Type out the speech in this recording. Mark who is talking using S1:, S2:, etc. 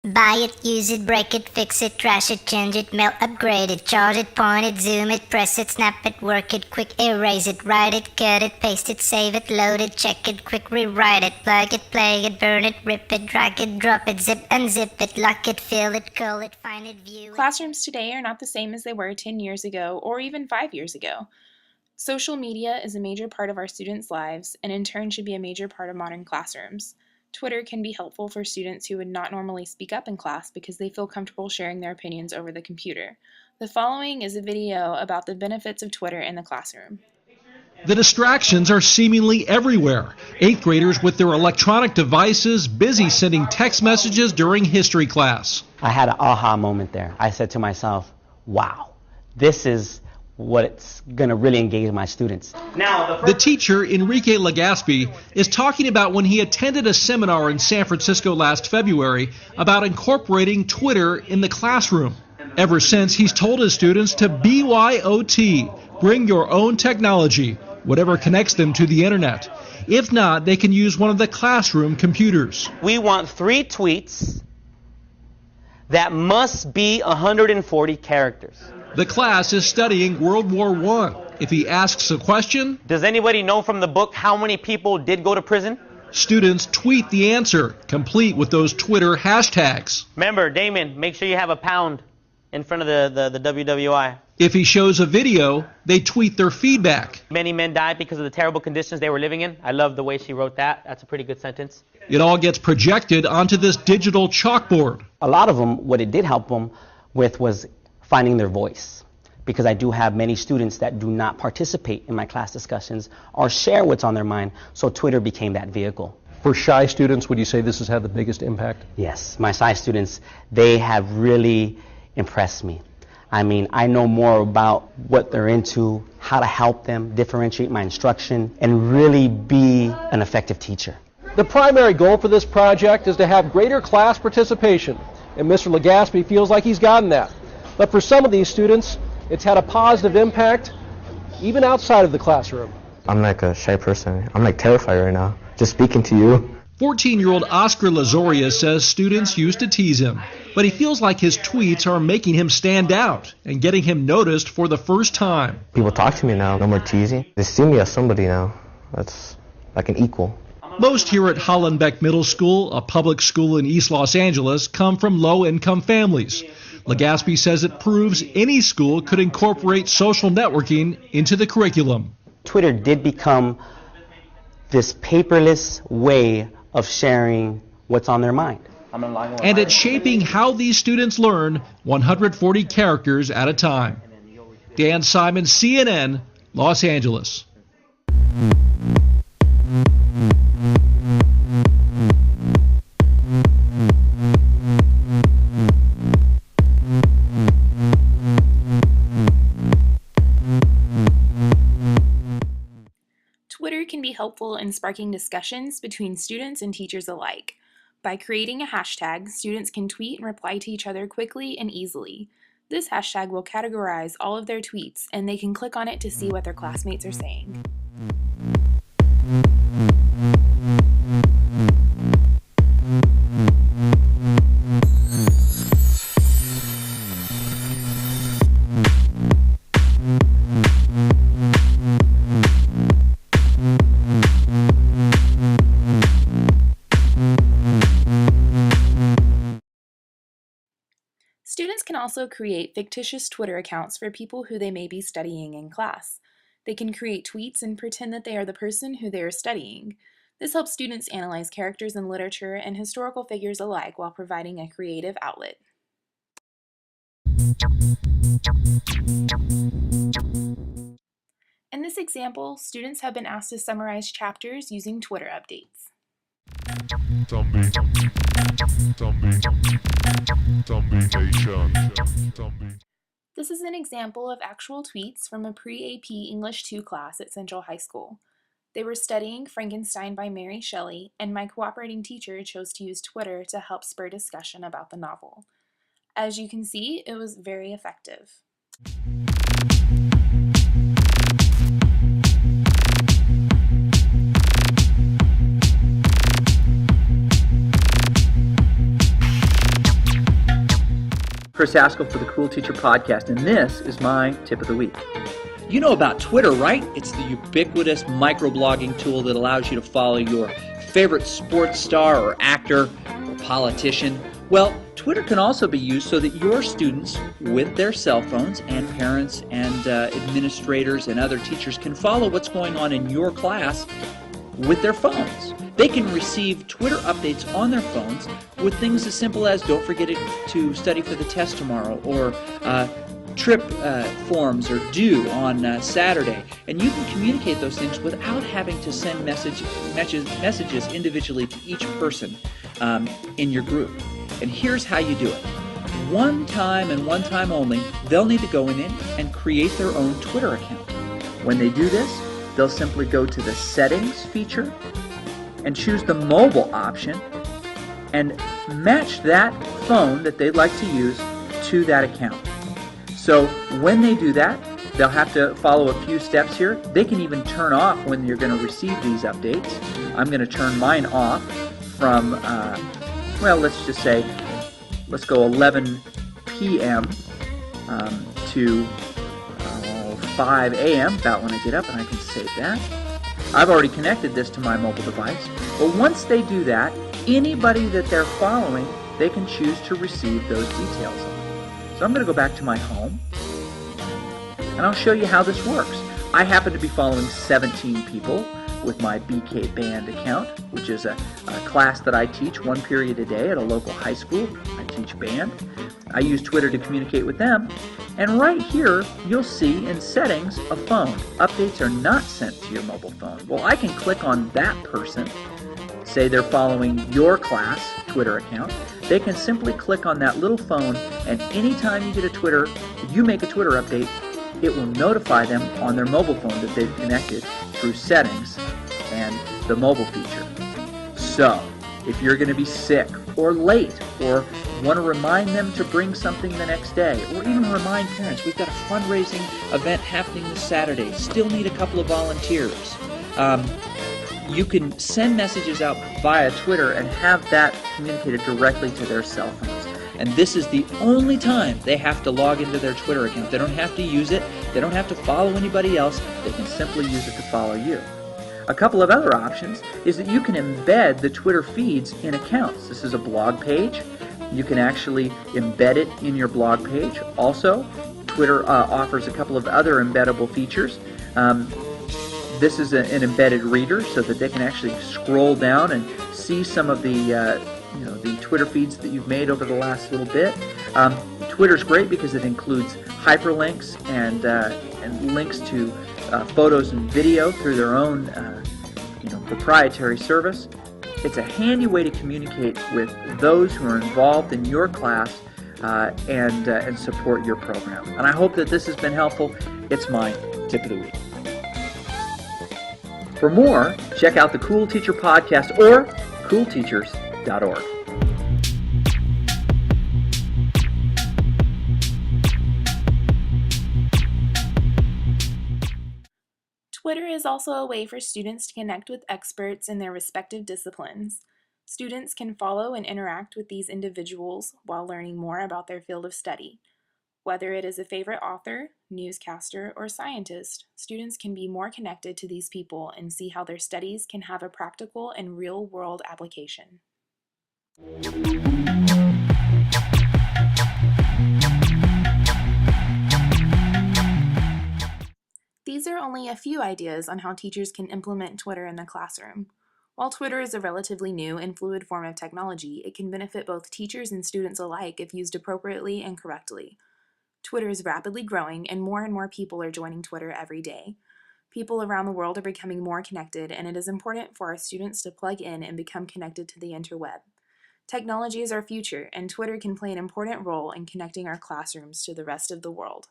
S1: Buy it, use it, break it, fix it, trash it, change it, melt, upgrade it, charge it, point it, zoom it, press it, snap it, work it, quick erase it, write it, cut it, paste it, save it, load it, check it, quick rewrite it, plug it, play it, burn it, rip it, drag it, drop it, zip, unzip it, lock it, fill it, curl it, find it, view it.
S2: Classrooms today are not the same as they were 10 years ago or even 5 years ago. Social media is a major part of our students' lives and in turn should be a major part of modern classrooms. Twitter can be helpful for students who would not normally speak up in class because they feel comfortable sharing their opinions over the computer. The following is a video about the benefits of Twitter in the classroom.
S3: The distractions are seemingly everywhere. 8th graders with their electronic devices busy sending text messages during history class.
S4: I had an aha moment there. I said to myself, wow, this is what's going to really engage my students. Now,
S3: the teacher, Enrique Legaspi, is talking about when he attended a seminar in San Francisco last February about incorporating Twitter in the classroom. Ever since, he's told his students to BYOT, bring your own technology, whatever connects them to the internet. If not, they can use one of the classroom computers.
S4: We want 3 tweets that must be 140 characters.
S3: The class is studying World War I. If he asks a question,
S4: does anybody know from the book how many people did go to prison?
S3: Students tweet the answer, complete with those Twitter hashtags.
S4: Remember, Damon, make sure you have a pound in front of the WWI.
S3: If he shows a video, they tweet their feedback.
S4: Many men died because of the terrible conditions they were living in. I love the way she wrote that. That's a pretty good sentence.
S3: It all gets projected onto this digital chalkboard.
S4: A lot of them, what it did help them with was finding their voice. Because I do have many students that do not participate in my class discussions or share what's on their mind, so Twitter became that vehicle.
S5: For shy students, would you say this has had the biggest impact?
S4: Yes, my shy students, they have really impressed me. I mean, I know more about what they're into, how to help them, differentiate my instruction, and really be an effective teacher.
S5: The primary goal for this project is to have greater class participation, and Mr. Legaspi feels like he's gotten that. But for some of these students, it's had a positive impact, even outside of the classroom.
S6: I'm like a shy person. I'm like terrified right now, just speaking to you.
S3: 14-year-old Oscar Lazoria says students used to tease him, but he feels like his tweets are making him stand out and getting him noticed for the first time.
S6: People talk to me now, no more teasing. They see me as somebody now. That's like an equal.
S3: Most here at Hollenbeck Middle School, a public school in East Los Angeles, come from low-income families. Legaspi says it proves any school could incorporate social networking into the curriculum.
S4: Twitter did become this paperless way of sharing what's on their mind.
S3: And it's shaping how these students learn 140 characters at a time. Dan Simon, CNN, Los Angeles.
S2: Twitter can be helpful in sparking discussions between students and teachers alike. By creating a hashtag, students can tweet and reply to each other quickly and easily. This hashtag will categorize all of their tweets, and they can click on it to see what their classmates are saying. Students can also create fictitious Twitter accounts for people who they may be studying in class. They can create tweets and pretend that they are the person who they are studying. This helps students analyze characters in literature and historical figures alike while providing a creative outlet. In this example, students have been asked to summarize chapters using Twitter updates. This is an example of actual tweets from a pre-AP English 2 class at Central High School. They were studying Frankenstein by Mary Shelley, and my cooperating teacher chose to use Twitter to help spur discussion about the novel. As you can see, it was very effective.
S7: Chris Haskell for the Cool Teacher Podcast, and this is my tip of the week.
S8: You know about Twitter, right? It's the ubiquitous microblogging tool that allows you to follow your favorite sports star or actor or politician. Well, Twitter can also be used so that your students with their cell phones and parents and administrators and other teachers can follow what's going on in your class with their phones. They can receive Twitter updates on their phones with things as simple as don't forget to study for the test tomorrow, or trip forms are due on Saturday. And you can communicate those things without having to send messages individually to each person in your group. And here's how you do it. One time and one time only, they'll need to go in and create their own Twitter account. When they do this, they'll simply go to the Settings feature and choose the mobile option and match that phone that they'd like to use to that account. So when they do that, they'll have to follow a few steps here. They can even turn off when you're going to receive these updates. I'm going to turn mine off from, let's just say, let's go 11 p.m. To 5 a.m., about when I get up, and I can save that. I've already connected this to my mobile device. But once they do that, anybody that they're following, they can choose to receive those details of. So I'm going to go back to my home, and I'll show you how this works. I happen to be following 17 people with my BK Band account, which is a class that I teach one period a day at a local high school. I teach band. I use Twitter to communicate with them. And right here, you'll see in Settings a phone. Updates are not sent to your mobile phone. Well, I can click on that person. Say they're following your class Twitter account. They can simply click on that little phone, and anytime you make a Twitter update, it will notify them on their mobile phone that they've connected through Settings and the mobile feature. So, if you're going to be sick or late or want to remind them to bring something the next day, or even remind parents, we've got a fundraising event happening this Saturday, still need a couple of volunteers. You can send messages out via Twitter and have that communicated directly to their cell phones. And this is the only time they have to log into their Twitter account. They don't have to use it. They don't have to follow anybody else. They can simply use it to follow you. A couple of other options is that you can embed the Twitter feeds in accounts. This is a blog page. You can actually embed it in your blog page. Also, Twitter offers a couple of other embeddable features. This is an embedded reader so that they can actually scroll down and see some of the Twitter feeds that you've made over the last little bit. Twitter's great because it includes hyperlinks and links to photos and video through their own proprietary service. It's a handy way to communicate with those who are involved in your class and support your program. And I hope that this has been helpful. It's my tip of the week. For more, check out the Cool Teacher Podcast or coolteachers.org.
S2: Twitter is also a way for students to connect with experts in their respective disciplines. Students can follow and interact with these individuals while learning more about their field of study. Whether it is a favorite author, newscaster, or scientist, students can be more connected to these people and see how their studies can have a practical and real-world application. These are only a few ideas on how teachers can implement Twitter in the classroom. While Twitter is a relatively new and fluid form of technology, it can benefit both teachers and students alike if used appropriately and correctly. Twitter is rapidly growing, and more people are joining Twitter every day. People around the world are becoming more connected, and it is important for our students to plug in and become connected to the interweb. Technology is our future, and Twitter can play an important role in connecting our classrooms to the rest of the world.